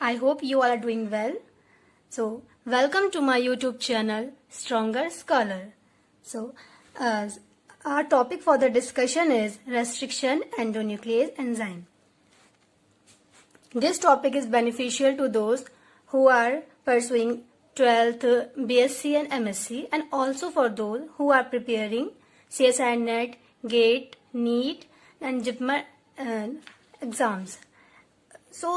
I hope you all are doing well. So, welcome to my YouTube channel, Stronger Scholar. So, our topic for the discussion is restriction endonuclease enzyme. This topic is beneficial to those who are pursuing 12th, BSc and MSc, and also for those who are preparing CSIR NET, GATE, NEET and JIPMER exams. So,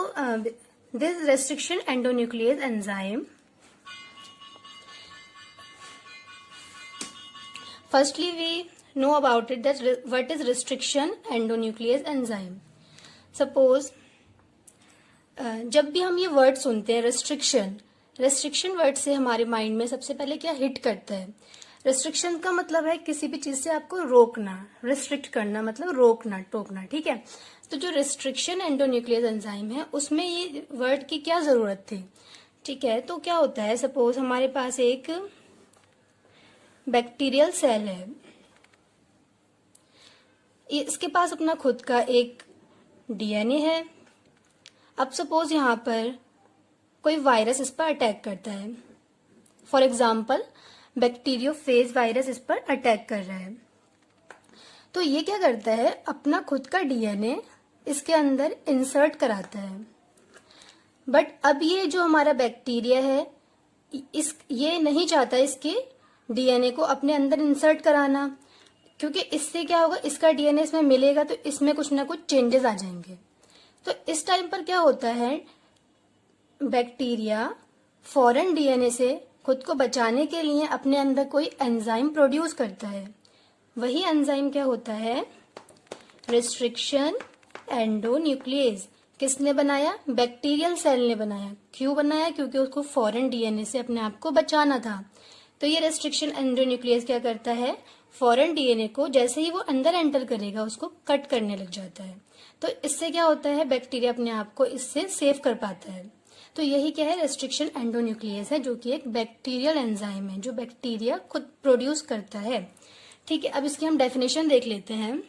this restriction endonuclease enzyme, firstly we know about it, that what is restriction endonuclease enzyme. Suppose जब भी हम ये word सुनते हैं restriction word से हमारे mind में सबसे पहले क्या हिट करता है? रेस्ट्रिक्शन का मतलब है किसी भी चीज से आपको रोकना, रिस्ट्रिक्ट करना मतलब रोकना, टोकना, ठीक है। तो जो रेस्ट्रिक्शन एंडोन्यूक्लियस एंजाइम है उसमें ये वर्ड की क्या जरूरत थी, ठीक है। तो क्या होता है, सपोज हमारे पास एक बैक्टीरियल सेल है, इसके पास अपना खुद का एक डीएनए है। अब सपोज यहाँ पर कोई वायरस इस पर अटैक करता है, फॉर एग्जाम्पल बैक्टीरियोफेज वायरस इस पर अटैक कर रहा है, तो ये क्या करता है, अपना खुद का डीएनए इसके अंदर इंसर्ट कराता है। बट अब ये जो हमारा बैक्टीरिया है ये नहीं चाहता इसके डीएनए को अपने अंदर इंसर्ट कराना, क्योंकि इससे क्या होगा, इसका डीएनए इसमें मिलेगा तो इसमें कुछ ना कुछ चेंजेस आ जाएंगे। तो इस टाइम पर क्या होता है, बैक्टीरिया फॉरेन डीएनए से खुद को बचाने के लिए अपने अंदर कोई एंजाइम प्रोड्यूस करता है। वही एंजाइम क्या होता है, रेस्ट्रिक्शन एंडोन्यूक्लियस। किसने बनाया? बैक्टीरियल सेल ने बनाया। क्यों बनाया? क्योंकि उसको फॉरेन डीएनए से अपने आप को बचाना था। तो ये रेस्ट्रिक्शन एंडोन्यूक्लियस क्या करता है, फॉरेन डीएनए को जैसे ही वो अंदर एंटर करेगा उसको कट करने लग जाता है। तो इससे क्या होता है, बैक्टीरिया अपने आप को इससे सेव कर पाता है। तो यही क्या है, रेस्ट्रिक्शन एंडोन्यूक्लियस है, जो कि एक बैक्टीरियल एंजाइम है जो बैक्टीरिया खुद प्रोड्यूस करता है। ठीक है, अब इसकी हम डेफिनेशन देख लेते हैं।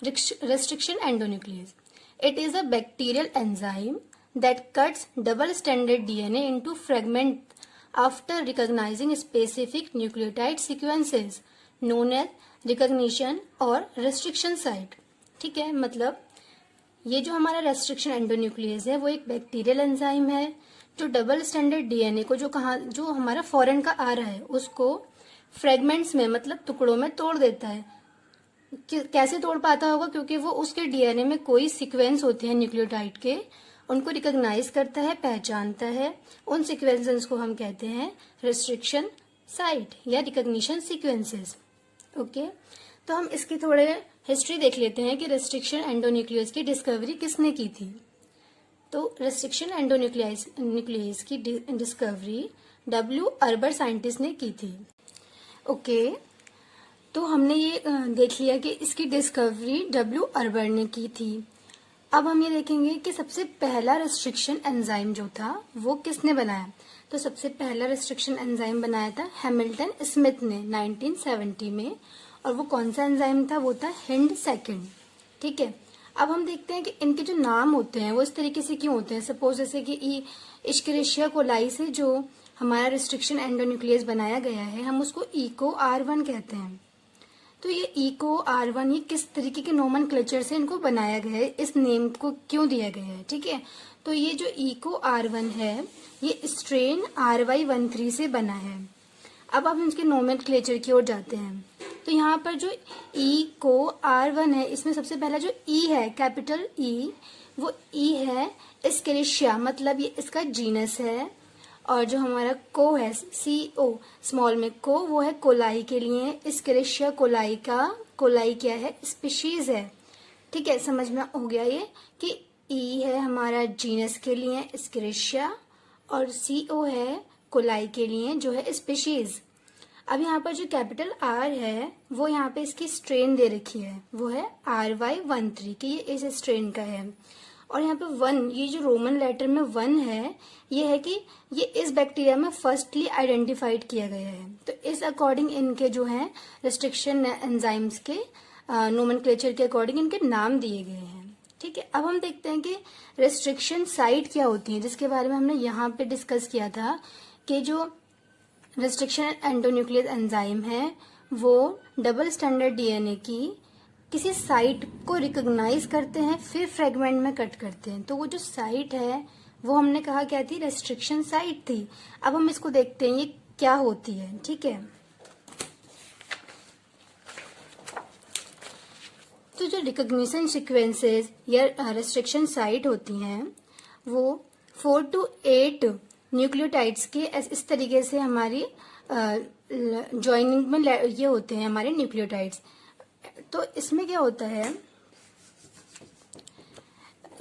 Restriction endonuclease. It is a bacterial enzyme that cuts double-stranded DNA into fragments after recognizing specific nucleotide sequences known as recognition और restriction site. ठीक है, मतलब ये जो हमारा रेस्ट्रिक्शन एंडोन्यूक्लियस है वो एक बैक्टीरियल एंजाइम है जो डबल स्टैंडर्ड डीएनए को जो हमारा फॉरेन का आ रहा है उसको फ्रेगमेंट्स में मतलब टुकड़ों में तोड़ देता है। कैसे तोड़ पाता होगा, क्योंकि वो उसके डीएनए में कोई सीक्वेंस होते हैं न्यूक्लियोटाइड के, उनको रिकॉग्नाइज करता है, पहचानता है। उन सीक्वेंसेस को हम कहते हैं रेस्ट्रिक्शन साइट या रिकॉग्निशन सीक्वेंसेस। ओके, तो हम इसकी थोड़े हिस्ट्री देख लेते हैं कि रेस्ट्रिक्शन एंडोन्यूक्लियस की डिस्कवरी किसने की थी। तो रेस्ट्रिक्शन एंडोन्यूक्लियस की डिस्कवरी डब्ल्यू अर्बर साइंटिस्ट ने की थी। ओके, तो हमने ये देख लिया कि इसकी डिस्कवरी डब्ल्यू अर्बर ने की थी। अब हम ये देखेंगे कि सबसे पहला रेस्ट्रिक्शन एंजाइम जो था वो किसने बनाया। तो सबसे पहला रेस्ट्रिक्शन एंजाइम बनाया था हैमिल्टन स्मिथ ने 1970 में, और वो कौन सा एंजाइम था, वो था हिंड सेकंड। ठीक है, अब हम देखते हैं कि इनके जो नाम होते हैं वो इस तरीके से क्यों होते हैं। सपोज जैसे कि इश्केरिशिया कोलाई से जो हमारा रेस्ट्रिक्शन एंडोन्यूक्लियस बनाया गया है हम उसको इको R1 कहते हैं। तो ये इको R1 ये किस तरीके के नोमेनक्लेचर से इनको बनाया गया है, इस नेम को क्यों दिया गया है। ठीक है, तो ये जो इको R1 है ये स्ट्रेन RY13 से बना है। अब हम इसके नोमेनक्लेचर की ओर जाते हैं। तो यहाँ पर जो इको R1 है इसमें सबसे पहला जो ई है, कैपिटल ई, वो ई है इस्केरिशिया, मतलब ये इसका जीनस है। और जो हमारा को है CO स्मॉल में को, वो है कोलाई के लिए। इस्केरिशिया कोलाई का कोलाई क्या है, स्पीशीज है। ठीक है, समझ में हो गया ये कि ई है हमारा जीनस के लिए इस्केरिशिया और CO है कोलाई के लिए जो है स्पीशीज। अब यहाँ पर जो कैपिटल R है वो यहाँ पे इसकी स्ट्रेन दे रखी है, वो है RY13 कि ये इस स्ट्रेन का है। और यहाँ पे 1, ये जो रोमन लेटर में 1 है ये है कि ये इस बैक्टीरिया में फर्स्टली आइडेंटिफाइड किया गया है। तो इस अकॉर्डिंग इनके जो है रेस्ट्रिक्शन एंजाइम्स के नोमेनक्लेचर के अकॉर्डिंग इनके नाम दिए गए हैं। ठीक है, अब हम देखते हैं कि रेस्ट्रिक्शन साइट क्या होती है, जिसके बारे में हमने यहाँ पे डिस्कस किया था कि जो रेस्ट्रिक्शन एंडोन्यूक्लियस एंजाइम है वो डबल स्टैंडर्ड डीएनए की किसी साइट को रिकॉग्नाइज करते हैं, फिर फ्रेगमेंट में कट करते हैं। तो वो जो साइट है वो हमने कहा क्या थी, रेस्ट्रिक्शन साइट थी। अब हम इसको देखते हैं ये क्या होती है। ठीक है, तो जो रिकॉग्निशन सीक्वेंसेस या रेस्ट्रिक्शन साइट होती हैं वो 4 to 8 न्यूक्लियोटाइड्स के इस तरीके से हमारी जॉइनिंग में ये होते हैं हमारे न्यूक्लियोटाइड्स। तो इसमें क्या होता है,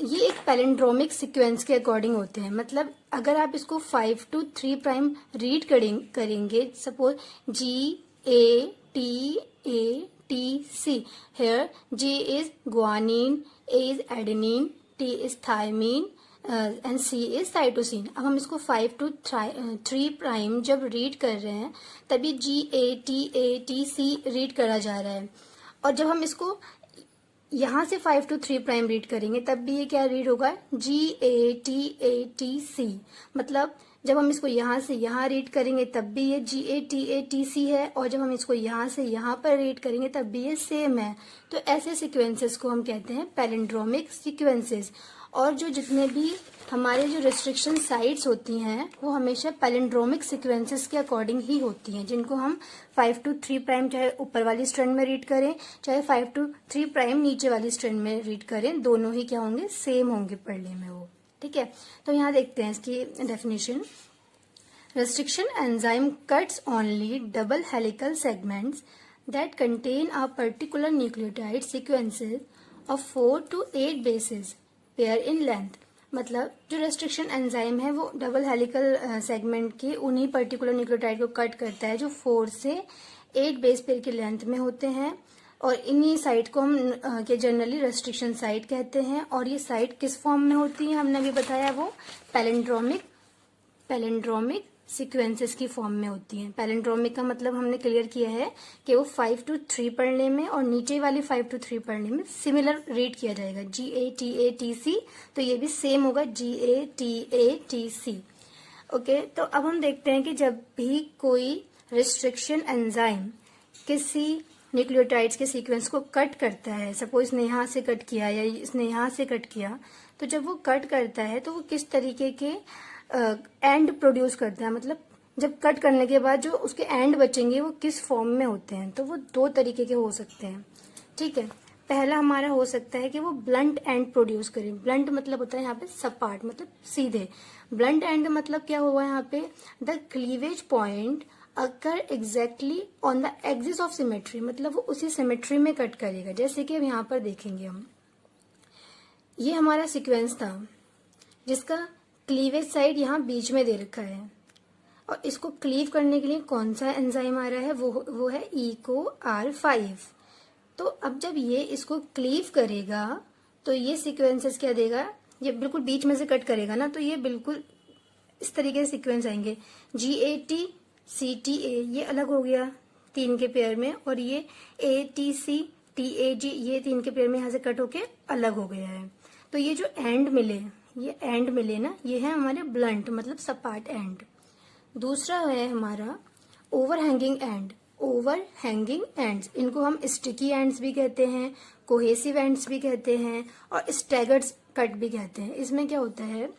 ये एक पैलिंड्रोमिक सीक्वेंस के अकॉर्डिंग होते हैं। मतलब अगर आप इसको 5 to 3 प्राइम रीड करेंगे, suppose GATATC, here G is guanine, A is adenine, T is thymine and C is cytosine। अब हम इसको 5 to 3 प्राइम जब रीड कर रहे हैं तभी GATATC रीड करा जा रहा है, और जब हम इसको यहाँ से 5 to 3 प्राइम रीड करेंगे तब भी ये क्या रीड होगा, GATATC। मतलब जब हम इसको यहाँ से यहाँ रीड करेंगे तब भी ये GATATC है, और जब हम इसको यहाँ से यहाँ पर रीड करेंगे तब भी ये सेम है। तो ऐसे सीक्वेंसेस को हम कहते हैं पैलिंड्रोमिक सीक्वेंसेस। और जो जितने भी हमारे जो रेस्ट्रिक्शन साइट्स होती हैं वो हमेशा पैलिंड्रोमिक सीक्वेंसेस के अकॉर्डिंग ही होती हैं, जिनको हम 5 to 3 प्राइम चाहे ऊपर वाली स्ट्रैंड में रीड करें चाहे 5 to 3 प्राइम नीचे वाली स्ट्रैंड में रीड करें, दोनों ही क्या होंगे, सेम होंगे पढ़ने में वो। ठीक है, तो यहाँ देखते हैं इसकी definition. Restriction enzyme cuts only double helical segments that contain a particular nucleotide sequences of 4 to 8 bases pair in length. मतलब जो रेस्ट्रिक्शन एंजाइम है वो डबल हेलिकल सेगमेंट के उन्हीं पर्टिकुलर न्यूक्लियोटाइड को कट करता है जो 4 से 8 बेस पेयर की लेंथ में होते हैं, और इन्हीं साइट को हम के जनरली रेस्ट्रिक्शन साइट कहते हैं। और ये साइट किस फॉर्म में होती है, हमने अभी बताया, वो पैलिंड्रोमिक सीक्वेंसेस की फॉर्म में होती हैं। पैलिंड्रोमिक का मतलब हमने क्लियर किया है कि वो 5 to 3 पढ़ने में और नीचे वाली 5 to 3 पढ़ने में सिमिलर रीड किया जाएगा, GATATC, तो ये भी सेम होगा, GATATC। ओके, तो अब हम देखते हैं कि जब भी कोई रिस्ट्रिक्शन एंजाइम किसी न्यूक्लियोटाइड्स के सीक्वेंस को कट करता है, सपोज इसने यहाँ से कट किया या इसने यहाँ से कट किया, तो जब वो कट करता है तो वो किस तरीके के एंड प्रोड्यूस करता है। मतलब जब कट करने के बाद जो उसके एंड बचेंगे वो किस फॉर्म में होते हैं, तो वो 2 तरीके के हो सकते हैं। ठीक है, पहला हमारा हो सकता है कि वो ब्लंट एंड प्रोड्यूस करें। ब्लंट मतलब होता है यहाँ पे सपाट, मतलब सीधे। ब्लंट एंड मतलब क्या हुआ यहाँ पे, the cleavage point occur exactly on the axis of symmetry, मतलब वो उसी सिमेट्री में कट करेगा। जैसे कि अब यहाँ पर देखेंगे हम, ये हमारा सीक्वेंस था जिसका क्लीवेज साइड यहाँ बीच में दे रखा है, और इसको क्लीव करने के लिए कौन सा एंजाइम आ रहा है, वो है EcoR5। तो अब जब ये इसको क्लीव करेगा तो ये सीक्वेंसेस क्या देगा, ये बिल्कुल बीच में से कट करेगा ना, तो ये बिल्कुल इस तरीके से सीक्वेंस आएंगे। GATCTA ये अलग हो गया 3 के पेयर में, और ये ATCTAG ये 3 के पेयर में यहाँ से कट होके अलग हो गया है। तो ये जो एंड मिले, ये एंड मिले ना, ये है हमारे ब्लंट मतलब सपाट एंड। दूसरा है हमारा ओवरहैंगिंग एंड। ओवरहैंगिंग एंड्स, इनको हम स्टिकी एंड्स भी कहते हैं, कोहेसिव एंड्स भी कहते हैं, और स्टैगर्ड कट भी कहते हैं। इसमें क्या होता है,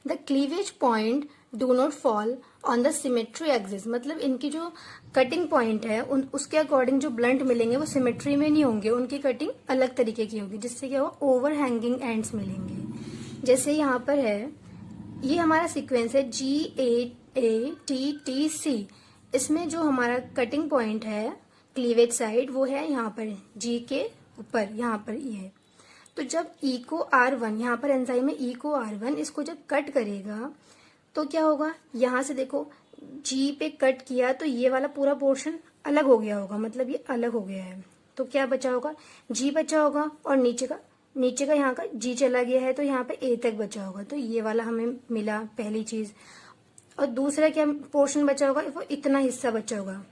the cleavage point do not fall on the symmetry axis, मतलब इनकी जो कटिंग पॉइंट है उसके अकॉर्डिंग जो ब्लंट मिलेंगे वो सिमेट्री में नहीं होंगे, उनकी कटिंग अलग तरीके की होगी, जिससे क्या होगा, ओवरहैंगिंग एंड्स मिलेंगे। जैसे यहाँ पर है, ये हमारा सीक्वेंस है GATATC, इसमें जो हमारा कटिंग पॉइंट है क्लीवेज साइड वो है यहाँ पर G के ऊपर, यहाँ पर ये है। तो जब EcoR1, यहाँ पर एंजाइम है EcoR1, इसको जब कट करेगा तो क्या होगा, यहाँ से देखो G पे कट किया तो ये वाला पूरा पोर्शन अलग हो गया होगा, मतलब ये अलग हो गया है। तो क्या बचा होगा, G बचा होगा, और नीचे का यहाँ का G चला गया है तो यहाँ पे A तक बचा होगा। तो ये वाला हमें मिला पहली चीज। और दूसरा क्या पोर्शन बचा होगा, वो इतना हिस्सा बचा होगा,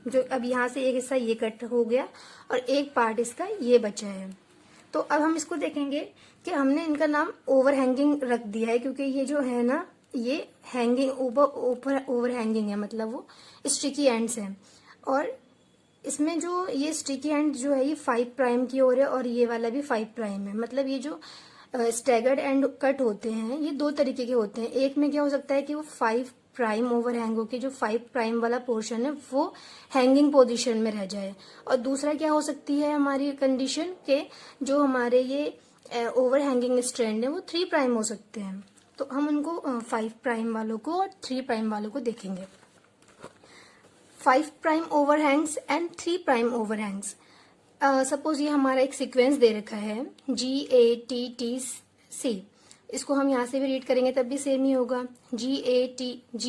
जो अब यहाँ से एक हिस्सा ये कट हो गया और एक पार्ट इसका ये बचा है। तो अब हम इसको देखेंगे कि हमने इनका नाम ओवरहैंगिंग रख दिया है, क्योंकि ये जो है ना ये हैंगिंग ओवर हैंगिंग है, मतलब वो स्टिकी एंड्स हैं। और इसमें जो ये स्टिकी एंड जो है ये 5 प्राइम की ओर है और ये वाला भी 5 प्राइम है। मतलब ये जो स्टैगर्ड एंड कट होते हैं ये 2 तरीके के होते हैं। एक में क्या हो सकता है कि वो 5 प्राइम ओवर हैंग होकर जो 5 प्राइम वाला पोर्शन है वो हैंगिंग पोजीशन में रह जाए, और दूसरा क्या हो सकती है हमारी कंडीशन के जो हमारे ये ओवर हैंगिंग स्ट्रैंड है वो 3 प्राइम हो सकते हैं। तो हम उनको 5 प्राइम वालों को और 3 प्राइम वालों को देखेंगे। 5 prime overhangs and 3 prime overhangs. Suppose ये हमारा एक सीक्वेंस दे रखा है GATTC। इसको हम यहाँ से भी रीड करेंगे तब भी सेम ही होगा, GAATTC।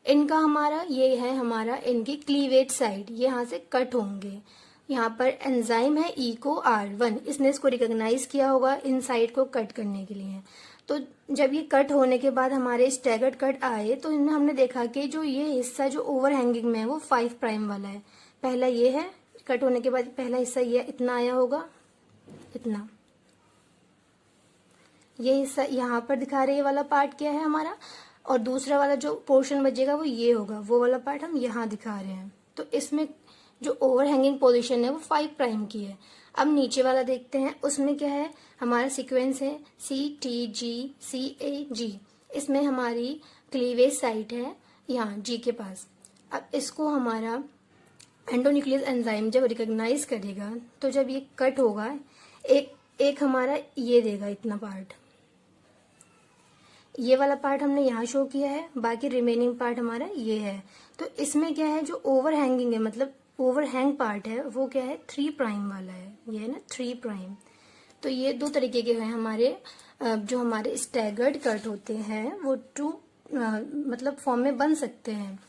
इनका हमारा ये है हमारा इनकी क्लीवेज साइड, ये यहाँ से कट होंगे। यहाँ पर एंजाइम है EcoR1, इसने इसको रिकॉग्नाइज किया होगा इन साइड को कट करने के लिए। तो जब ये कट होने के बाद हमारे स्टैगर्ड कट आए तो इनमें हमने देखा कि जो ये हिस्सा जो ओवर हैंगिंग में है वो 5 प्राइम वाला है। पहला ये है, कट होने के बाद पहला हिस्सा ये इतना आया होगा, इतना। ये हिस्सा यहाँ पर दिखा रहे ये वाला पार्ट क्या है हमारा, और दूसरा वाला जो पोर्शन बचेगा वो ये होगा, वो वाला पार्ट हम यहाँ दिखा रहे हैं। तो इसमें जो ओवर हैंगिंग पोजीशन है वो 5 प्राइम की है। अब नीचे वाला देखते हैं, उसमें क्या है हमारा सीक्वेंस है CTGCAG। इसमें हमारी क्लीवेज साइट है यहाँ G के पास। अब इसको हमारा एंडोन्यूक्लियस एंजाइम जब रिकॉग्नाइज करेगा तो जब ये कट होगा एक हमारा ये देगा इतना पार्ट, ये वाला पार्ट हमने यहाँ शो किया है, बाकी रिमेनिंग पार्ट हमारा ये है। तो इसमें क्या है जो ओवर हैंगिंग है, मतलब ओवर हैंग पार्ट है वो क्या है 3 प्राइम वाला है, ये है ना 3 प्राइम। तो ये 2 तरीके के हैं हमारे जो हमारे स्टैगर्ड कट होते हैं वो 2 मतलब फॉर्म में बन सकते हैं।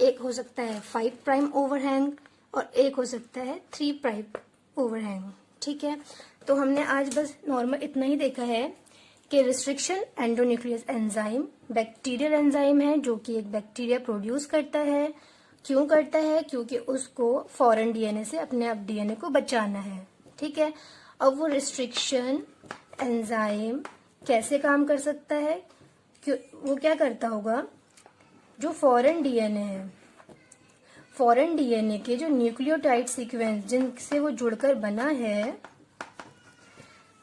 एक हो सकता है 5 प्राइम ओवरहैंग और एक हो सकता है 3 प्राइम ओवरहैंग। ठीक है, तो हमने आज बस नॉर्मल इतना ही देखा है कि restriction endonuclease enzyme bacterial enzyme है जो कि एक बैक्टीरिया प्रोड्यूस करता है। क्यों करता है? क्योंकि उसको फॉरेन डीएनए से अपने आप डीएनए को बचाना है। ठीक है, अब वो रिस्ट्रिक्शन एंजाइम कैसे काम कर सकता है? वो क्या करता होगा, जो फॉरेन डीएनए है, फॉरेन डीएनए के जो न्यूक्लियोटाइड सीक्वेंस जिनसे वो जुड़कर बना है,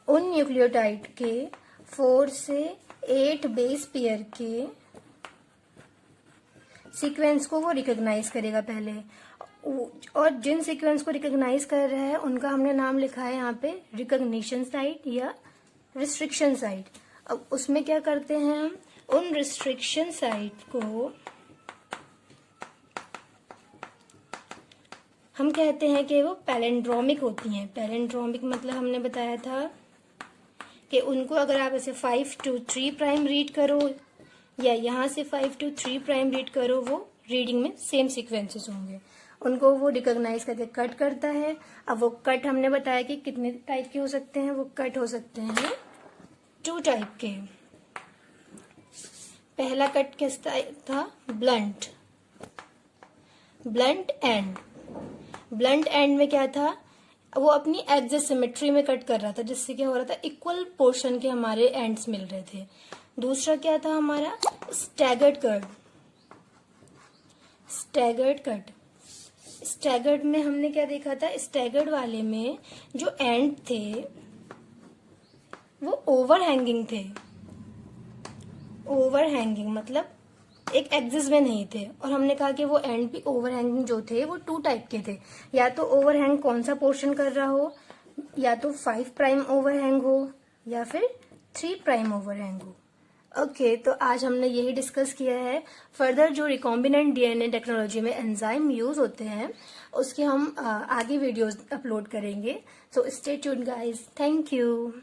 उन न्यूक्लियोटाइड के 4 से 8 बेस पेयर के सीक्वेंस को वो रिकॉग्नाइज करेगा पहले, और जिन सीक्वेंस को रिकॉग्नाइज कर रहा है उनका हमने नाम लिखा है यहाँ पे रिकॉग्निशन साइट या रिस्ट्रिक्शन साइट। अब उसमें क्या करते हैं हम, उन रिस्ट्रिक्शन साइट को हम कहते हैं कि वो पैलेंड्रोमिक होती हैं। पैलेंड्रोमिक मतलब हमने बताया था कि उनको अगर आप ऐसे 5 to 3 प्राइम रीड करो या यहाँ से 5 to 3 प्राइम रीड करो, वो रीडिंग में सेम सीक्वेंसेस होंगे। उनको वो रिकॉग्नाइज करके कट करता है। अब वो कट हमने बताया कि कितने टाइप के हो सकते हैं, वो कट हो सकते हैं 2 टाइप के। पहला कट किस टाइप था, ब्लंट एंड। ब्लंट एंड में क्या था, वो अपनी एक्सिस सिमेट्री में कट कर रहा था, जिससे क्या हो रहा था, इक्वल पोर्शन के हमारे एंड्स मिल रहे थे। दूसरा क्या था हमारा, स्टैगर्ड कट। स्टैगर्ड में हमने क्या देखा था, स्टैगर्ड वाले में जो एंड थे वो ओवर हैंगिंग थे। ओवर हैंगिंग मतलब एक एक्सिस में नहीं थे, और हमने कहा कि वो एंड भी ओवर हैंगिंग जो थे वो 2 टाइप के थे। या तो ओवर हैंग कौन सा पोर्शन कर रहा हो, या तो 5 प्राइम ओवर हैंग हो या फिर 3 प्राइम ओवर हैंग हो। ओके, तो आज हमने यही डिस्कस किया है। फर्दर जो रिकॉम्बिनेंट डीएनए टेक्नोलॉजी में एंजाइम यूज होते हैं उसके हम आगे वीडियोस अपलोड करेंगे। So stay tuned guys, thank you.